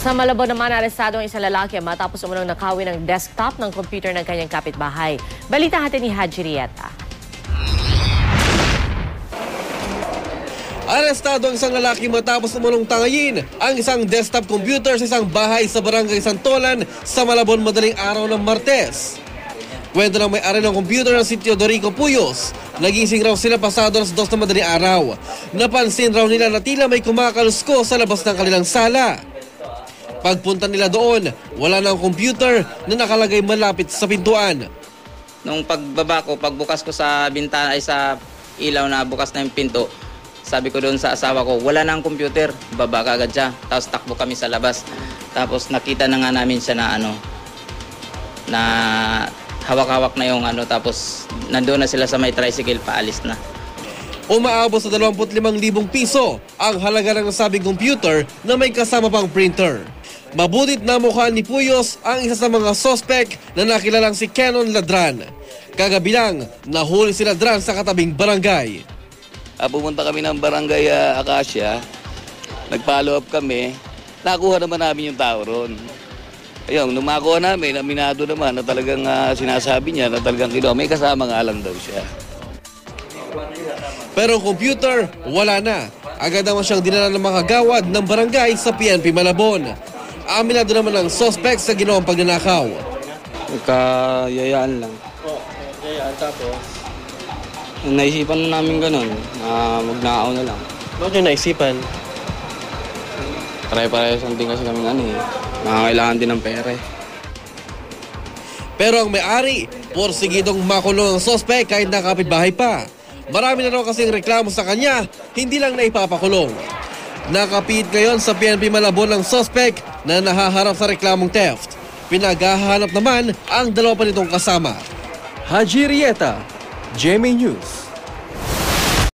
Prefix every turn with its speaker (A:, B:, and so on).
A: Sa Malabon naman, arestado ang isang lalaki matapos umunong nakawin ng desktop ng computer ng kanyang kapitbahay. Balita natin ni Haji Rieta.
B: Arestado ang isang lalaki matapos umunong tangayin ang isang desktop computer sa isang bahay sa barangay Santolan sa Malabon madaling araw ng Martes. Kwento ng may-ari ng computer ng sitio Dorico Puyos, nagising raw sila pasado alas 2 na madaling araw. Napansin raw nila na tila may kumakalusko sa labas ng kanilang sala. Pagpunta nila doon, wala na ang computer na nakalagay malapit sa pintuan.
C: Nung pagbaba ko, pagbukas ko sa bintana ay sa ilaw na bukas na yung pinto, sabi ko doon sa asawa ko, wala na ang computer, baba ka agad siya. Tapos takbo kami sa labas. Tapos nakita na nga namin siya na hawak-hawak na yung tapos nandoon na sila sa may tricycle, paalis na.
B: Umaabot sa 25,000 piso ang halaga ng nasabing computer na may kasama pang printer. Mabutit na mukha ni Puyos ang isa sa mga sospek na nakilalang si Kenon Ladran. Kagabi lang, nahuli si Ladran sa katabing barangay.
D: Pumunta kami ng barangay Acacia, nag-follow up kami, nakuha naman namin yung tao ron. Ayun, nung makuha namin, aminado naman na talagang sinasabi niya na talagang may kasama nga lang daw siya.
B: Pero computer, wala na. Agad naman siyang dinala ng mga gawad ng barangay sa PNP Malabon. Aminado naman ang suspect sa ginawang pagnanakaw.
E: Nagkayayaan lang.
F: Yayaan tapos?
E: Naisipan na namin ganun, magnakaw na lang.
F: Bakit yung naisipan?
E: Pare-parehas ang din kasi kami nakakailangan din ng pera eh.
B: Pero ang may-ari, porsigidong makulong ang suspect kahit nakapitbahay pa. Marami na raw kasing reklamo sa kanya, hindi lang na ipapakulong. Nakapit ngayon sa PNP Malabon ang suspect na nahaharap sa reklamong theft. Pinaghahanap naman ang dalawa pa nitong kasama.
G: Haji Rieta, GMA News.